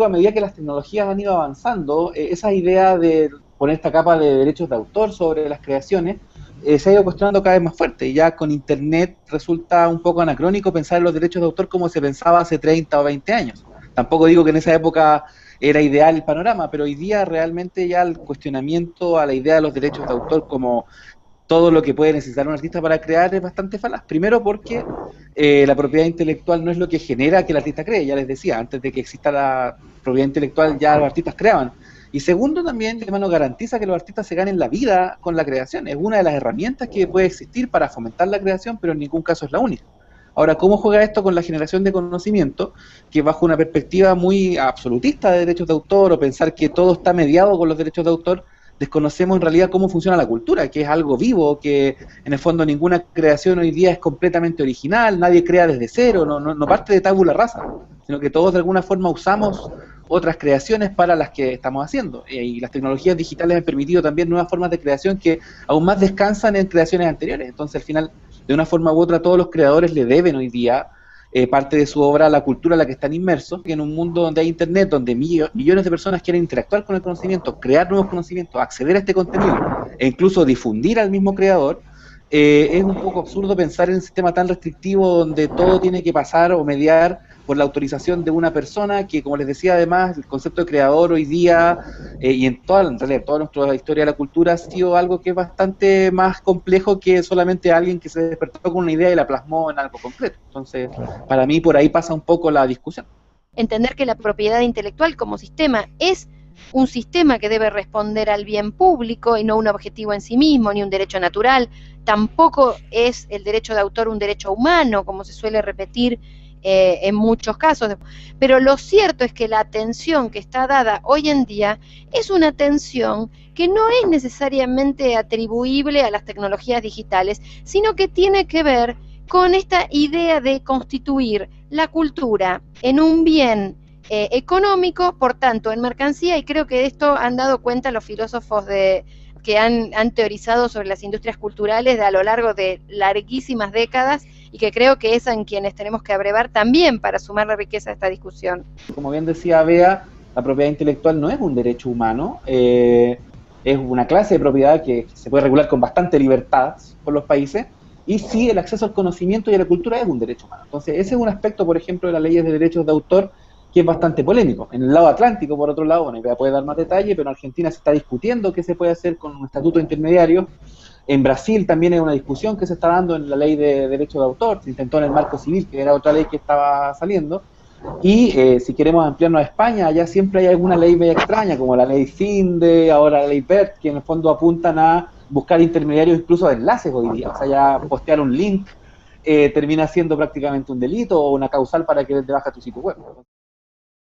A medida que las tecnologías han ido avanzando, esa idea de poner esta capa de derechos de autor sobre las creaciones se ha ido cuestionando cada vez más fuerte. Y ya con Internet resulta un poco anacrónico pensar en los derechos de autor como se pensaba hace 30 o 20 años. Tampoco digo que en esa época era ideal el panorama, pero hoy día realmente ya el cuestionamiento a la idea de los derechos de autor como todo lo que puede necesitar un artista para crear es bastante falaz. Primero porque la propiedad intelectual no es lo que genera que el artista cree, ya les decía, antes de que exista la propiedad intelectual ya los artistas creaban. Y segundo también, el tema no garantiza que los artistas se ganen la vida con la creación. Es una de las herramientas que puede existir para fomentar la creación, pero en ningún caso es la única. Ahora, ¿cómo juega esto con la generación de conocimiento? Que bajo una perspectiva muy absolutista de derechos de autor, o pensar que todo está mediado con los derechos de autor, desconocemos en realidad cómo funciona la cultura, que es algo vivo, que en el fondo ninguna creación hoy día es completamente original, nadie crea desde cero, no parte de tabula rasa, sino que todos de alguna forma usamos otras creaciones para las que estamos haciendo. Y las tecnologías digitales han permitido también nuevas formas de creación que aún más descansan en creaciones anteriores. Entonces, al final, de una forma u otra, todos los creadores le deben hoy día parte de su obra a la cultura a la que están inmersos, que en un mundo donde hay internet, donde millones de personas quieren interactuar con el conocimiento, crear nuevos conocimientos, acceder a este contenido e incluso difundir al mismo creador, es un poco absurdo pensar en un sistema tan restrictivo donde todo tiene que pasar o mediar por la autorización de una persona que, como les decía, además, el concepto de creador hoy día y en realidad, toda nuestra historia de la cultura ha sido algo que es bastante más complejo que solamente alguien que se despertó con una idea y la plasmó en algo concreto. Entonces, para mí, por ahí pasa un poco la discusión. Entender que la propiedad intelectual como sistema es un sistema que debe responder al bien público y no un objetivo en sí mismo, ni un derecho natural. Tampoco es el derecho de autor un derecho humano, como se suele repetir en muchos casos. Pero lo cierto es que la atención que está dada hoy en día es una atención que no es necesariamente atribuible a las tecnologías digitales, sino que tiene que ver con esta idea de constituir la cultura en un bien económico, por tanto, en mercancía, y creo que de esto han dado cuenta los filósofos que han teorizado sobre las industrias culturales a lo largo de larguísimas décadas, y que creo que es en quienes tenemos que abrevar también para sumar la riqueza a esta discusión. Como bien decía Bea, la propiedad intelectual no es un derecho humano, es una clase de propiedad que se puede regular con bastante libertad por los países, y sí, el acceso al conocimiento y a la cultura es un derecho humano. Entonces, ese es un aspecto, por ejemplo, de las leyes de derechos de autor que es bastante polémico. En el lado atlántico, por otro lado, bueno, Bea puede dar más detalle, pero en Argentina se está discutiendo qué se puede hacer con un estatuto intermediario. En Brasil también hay una discusión que se está dando en la ley de derechos de autor, se intentó en el marco civil, que era otra ley que estaba saliendo, y si queremos ampliarnos a España, allá siempre hay alguna ley media extraña, como la ley FINDE, ahora la ley BERT, que en el fondo apuntan a buscar intermediarios incluso de enlaces hoy día, o sea, ya postear un link termina siendo prácticamente un delito o una causal para que te baja tu sitio web.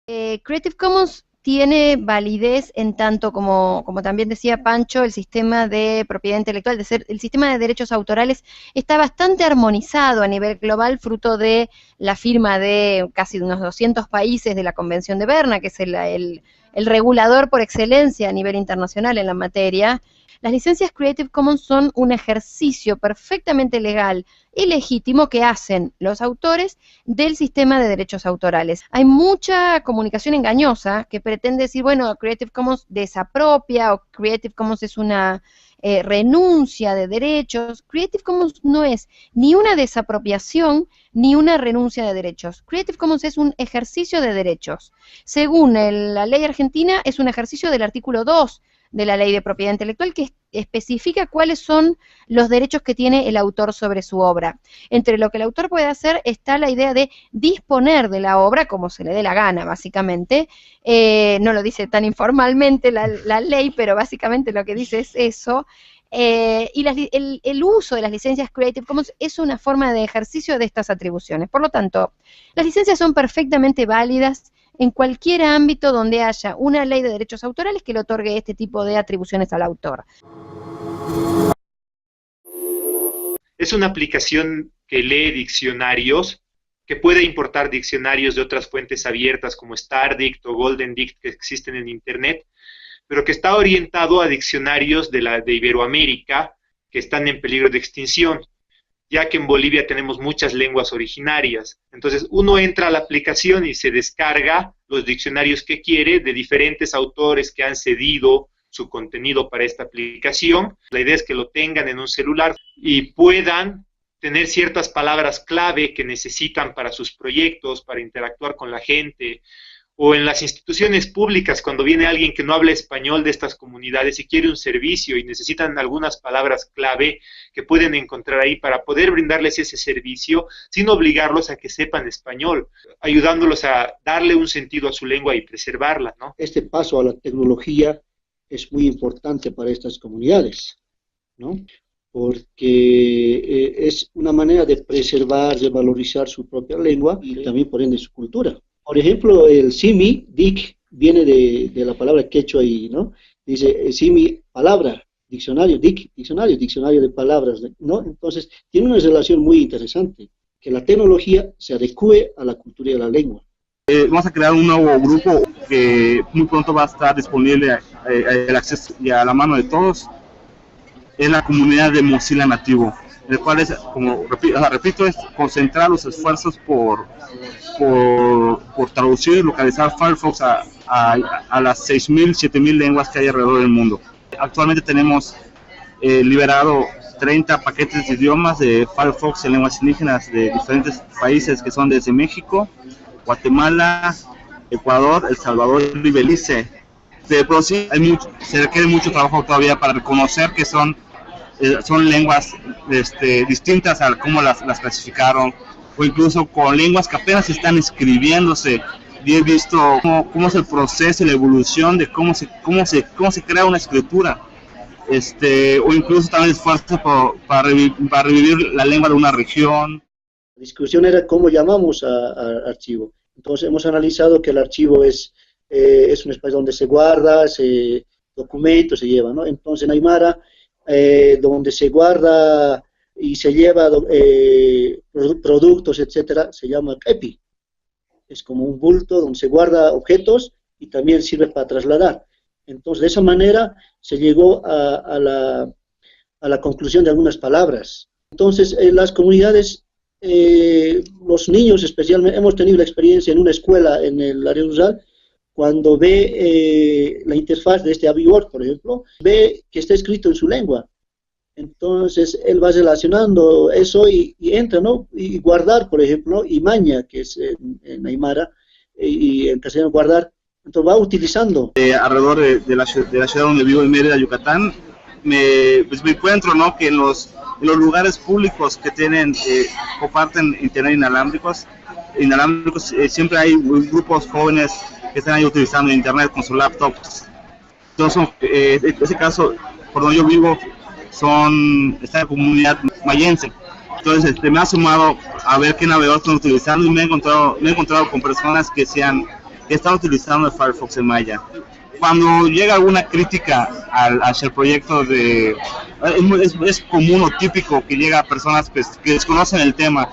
Creative Commons tiene validez en tanto como también decía Pancho, el sistema de propiedad intelectual, el sistema de derechos autorales está bastante armonizado a nivel global, fruto de la firma de casi unos 200 países de la Convención de Berna, que es el regulador por excelencia a nivel internacional en la materia. Las licencias Creative Commons son un ejercicio perfectamente legal y legítimo que hacen los autores del sistema de derechos autorales. Hay mucha comunicación engañosa que pretende decir, bueno, Creative Commons desapropia o Creative Commons es una renuncia de derechos. Creative Commons no es ni una desapropiación ni una renuncia de derechos. Creative Commons es un ejercicio de derechos. Según la ley argentina, es un ejercicio del artículo 2 de la ley de propiedad intelectual, que especifica cuáles son los derechos que tiene el autor sobre su obra. Entre lo que el autor puede hacer está la idea de disponer de la obra como se le dé la gana, básicamente. No lo dice tan informalmente la ley, pero básicamente lo que dice es eso. Y el uso de las licencias Creative Commons es una forma de ejercicio de estas atribuciones. Por lo tanto, las licencias son perfectamente válidas en cualquier ámbito donde haya una ley de derechos autorales que le otorgue este tipo de atribuciones al autor. Es una aplicación que lee diccionarios, que puede importar diccionarios de otras fuentes abiertas como StarDict o GoldenDict que existen en Internet, pero que está orientado a diccionarios de Iberoamérica que están en peligro de extinción, ya que en Bolivia tenemos muchas lenguas originarias. Entonces uno entra a la aplicación y se descarga los diccionarios que quiere de diferentes autores que han cedido su contenido para esta aplicación. La idea es que lo tengan en un celular y puedan tener ciertas palabras clave que necesitan para sus proyectos, para interactuar con la gente, o en las instituciones públicas, cuando viene alguien que no habla español de estas comunidades y quiere un servicio y necesitan algunas palabras clave que pueden encontrar ahí para poder brindarles ese servicio sin obligarlos a que sepan español, ayudándolos a darle un sentido a su lengua y preservarla, ¿no? Este paso a la tecnología es muy importante para estas comunidades, ¿no? Porque es una manera de preservar, de valorizar su propia lengua y también por ende su cultura. Por ejemplo, el simi, dik, viene de la palabra quechua y, ¿no? Dice simi, palabra, diccionario, dik, diccionario de palabras, ¿no? Entonces, tiene una relación muy interesante, que la tecnología se adecue a la cultura y a la lengua. Vamos a crear un nuevo grupo que muy pronto va a estar disponible el acceso y a la mano de todos. Es la comunidad de Mozilla nativo, el cual es, como repito, es concentrar los esfuerzos por traducir y localizar Firefox a las 6.000, 7.000 lenguas que hay alrededor del mundo. Actualmente tenemos liberado 30 paquetes de idiomas de Firefox en lenguas indígenas de diferentes países que son desde México, Guatemala, Ecuador, El Salvador y Belice. Pero sí, se requiere mucho trabajo todavía para reconocer que son lenguas distintas a cómo las clasificaron, o incluso con lenguas que apenas están escribiéndose. Y he visto cómo es el proceso y la evolución de cómo se crea una escritura, o incluso también esfuerzo para revivir la lengua de una región. La discusión era cómo llamamos a archivo. Entonces hemos analizado que el archivo es un espacio donde se guarda, se documenta, se lleva, ¿no? Entonces en Aymara, donde se guarda y se lleva productos, etcétera, se llama epi. Es como un bulto donde se guarda objetos y también sirve para trasladar. Entonces, de esa manera se llegó a la conclusión de algunas palabras. Entonces, las comunidades, los niños especialmente, hemos tenido la experiencia en una escuela en el área rural, cuando ve la interfaz de este AbiWord, por ejemplo, ve que está escrito en su lengua. Entonces, él va relacionando eso y entra, ¿no? Y guardar, por ejemplo, y maña, que es en Aymara, y en castellano guardar, entonces va utilizando. Alrededor de la ciudad donde vivo, en Mérida, Yucatán, me encuentro, ¿no?, que en los lugares públicos que comparten internet inalámbricos, siempre hay grupos jóvenes que están ahí utilizando internet con sus laptops. Entonces, en ese caso, por donde yo vivo, está la comunidad mayense. Entonces me ha sumado a ver qué navegador están utilizando y me he encontrado con personas que están utilizando el Firefox en maya. Cuando llega alguna crítica hacia el proyecto es común o típico que llega a personas que desconocen el tema,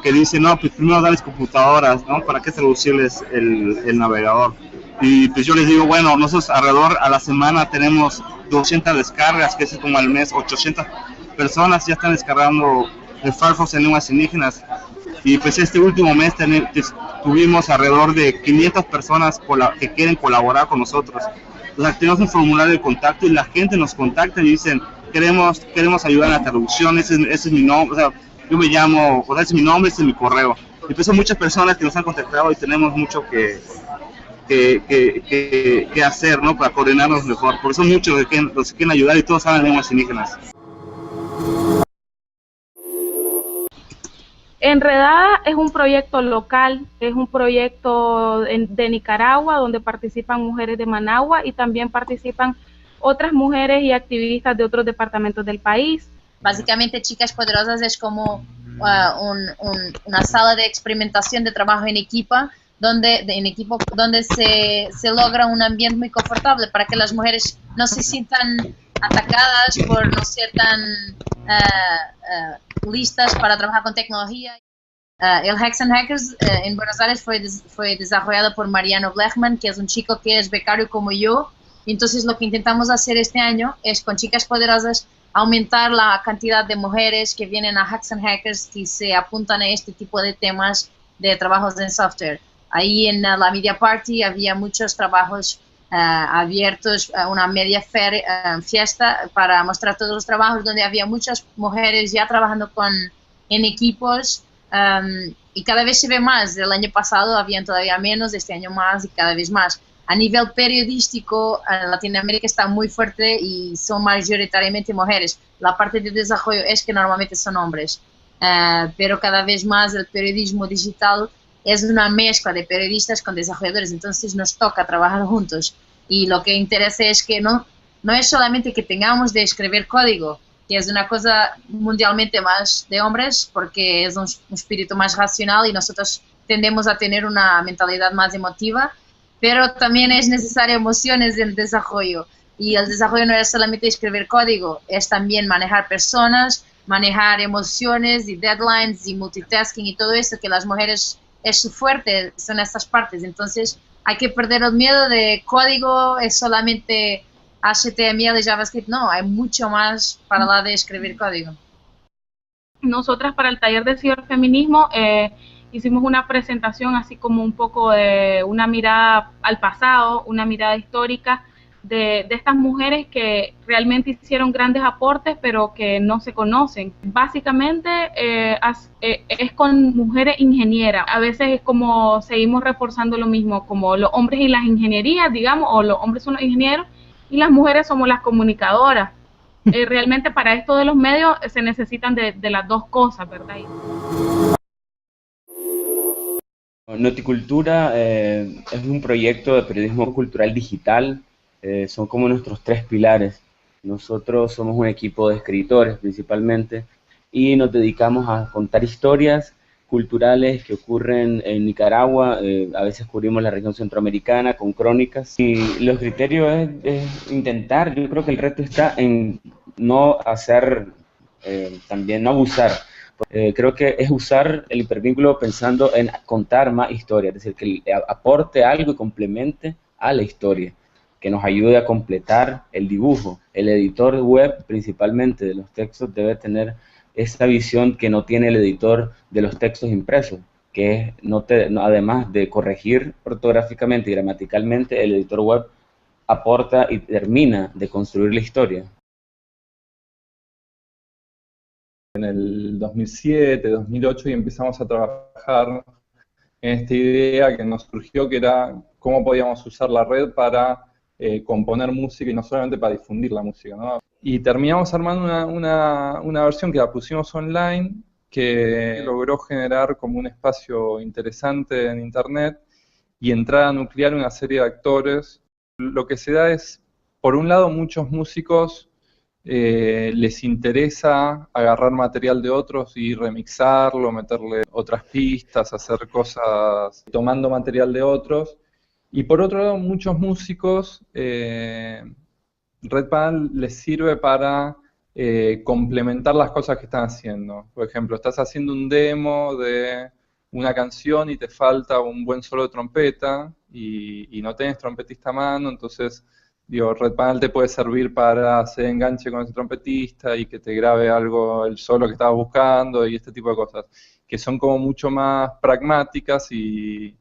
que dicen, no, pues primero darles computadoras, ¿no? ¿Para qué traducirles el navegador? Y pues yo les digo, bueno, nosotros alrededor a la semana tenemos 200 descargas, que es como al mes 800 personas ya están descargando el Firefox en lenguas indígenas. Y pues este último mes tuvimos alrededor de 500 personas que quieren colaborar con nosotros. O sea, tenemos un formulario de contacto y la gente nos contacta y dicen, queremos ayudar en la traducción, ese es mi nombre, o sea, yo me llamo, ese es mi nombre, ese es mi correo. Y pues son muchas personas que nos han contactado y tenemos mucho que qué hacer, ¿no? Para coordinarnos mejor. Por eso muchos los que quieren ayudar y todos hablan lenguas indígenas. Enredada es un proyecto local, es un proyecto de Nicaragua donde participan mujeres de Managua y también participan otras mujeres y activistas de otros departamentos del país. Básicamente Chicas Poderosas es como una sala de experimentación de trabajo en equipo donde se logra un ambiente muy confortable para que las mujeres no se sientan atacadas por no ser tan listas para trabajar con tecnología. El Hacks and Hackers en Buenos Aires fue desarrollado por Mariano Blechman, que es un chico que es becario como yo. Entonces lo que intentamos hacer este año es con Chicas Poderosas aumentar la cantidad de mujeres que vienen a Hacks and Hackers que se apuntan a este tipo de temas de trabajos en software. Ahí en la Media Party había muchos trabajos abiertos, una media fiesta para mostrar todos los trabajos donde había muchas mujeres ya trabajando en equipos y cada vez se ve más. El año pasado habían todavía menos, este año más y cada vez más. A nivel periodístico, Latinoamérica está muy fuerte y son mayoritariamente mujeres. La parte de desarrollo es que normalmente son hombres, pero cada vez más el periodismo digital es una mezcla de periodistas con desarrolladores, entonces nos toca trabajar juntos. Y lo que interesa es que no es solamente que tengamos de escribir código, que es una cosa mundialmente más de hombres, porque es un espíritu más racional y nosotros tendemos a tener una mentalidad más emotiva, pero también es necesario emociones en el desarrollo. Y el desarrollo no es solamente escribir código, es también manejar personas, manejar emociones y deadlines y multitasking y todo eso que las mujeres es su fuerte, son estas partes. Entonces hay que perder el miedo de código, es solamente HTML y JavaScript. No, hay mucho más para la de escribir código. Nosotras para el taller de ciberfeminismo hicimos una presentación así como un poco de una mirada al pasado, una mirada histórica de estas mujeres que realmente hicieron grandes aportes pero que no se conocen. Básicamente es con mujeres ingenieras. A veces es como seguimos reforzando lo mismo, como los hombres y las ingenierías, digamos, o los hombres son los ingenieros y las mujeres somos las comunicadoras. Realmente para esto de los medios se necesitan de las dos cosas, ¿verdad? Noticultura es un proyecto de periodismo cultural digital. Son como nuestros tres pilares. Nosotros somos un equipo de escritores principalmente y nos dedicamos a contar historias culturales que ocurren en Nicaragua. A veces cubrimos la región centroamericana con crónicas y los criterios es intentar, yo creo que el reto está en no hacer, también no abusar. Creo que es usar el hipervínculo pensando en contar más historias, es decir, que aporte algo y complemente a la historia, que nos ayude a completar el dibujo. El editor web, principalmente de los textos, debe tener esa visión que no tiene el editor de los textos impresos, que es, además de corregir ortográficamente y gramaticalmente, el editor web aporta y termina de construir la historia. En el 2007, 2008 y empezamos a trabajar en esta idea que nos surgió, que era cómo podíamos usar la red para componer música y no solamente para difundir la música, ¿no? Y terminamos armando una versión que la pusimos online, que logró generar como un espacio interesante en internet y entrar a nuclear una serie de actores. Lo que se da es, por un lado, muchos músicos les interesa agarrar material de otros y remixarlo, meterle otras pistas, hacer cosas tomando material de otros. Y por otro lado, muchos músicos, Red Panel les sirve para complementar las cosas que están haciendo. Por ejemplo, estás haciendo un demo de una canción y te falta un buen solo de trompeta y no tenés trompetista a mano, entonces digo, Red Panel te puede servir para hacer enganche con ese trompetista y que te grabe algo, el solo que estabas buscando y este tipo de cosas, que son como mucho más pragmáticas y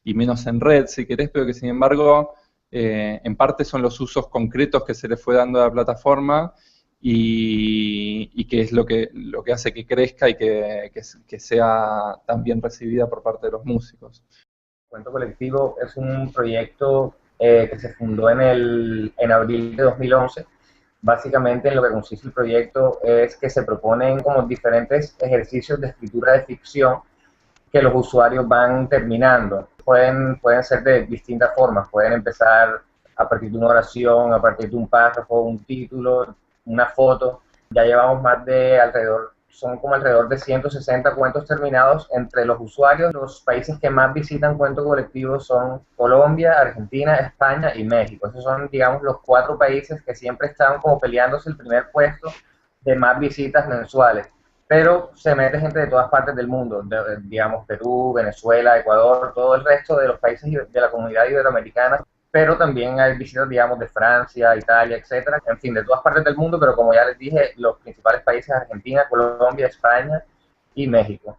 menos en red, si querés, pero que sin embargo, en parte son los usos concretos que se le fue dando a la plataforma y que es lo que hace que crezca y que sea tan bien recibida por parte de los músicos. Cuento Colectivo es un proyecto que se fundó en abril de 2011. Básicamente en lo que consiste el proyecto es que se proponen como diferentes ejercicios de escritura de ficción que los usuarios van terminando. Pueden ser de distintas formas, pueden empezar a partir de una oración, a partir de un párrafo, un título, una foto. Ya llevamos son como alrededor de 160 cuentos terminados entre los usuarios. Los países que más visitan Cuento Colectivo son Colombia, Argentina, España y México. Esos son, digamos, los 4 países que siempre están como peleándose el primer puesto de más visitas mensuales. Pero se mete gente de todas partes del mundo, digamos Perú, Venezuela, Ecuador, todo el resto de los países de la comunidad iberoamericana, pero también hay visitas, digamos, de Francia, Italia, etcétera, en fin, de todas partes del mundo, pero como ya les dije, los principales países: Argentina, Colombia, España y México.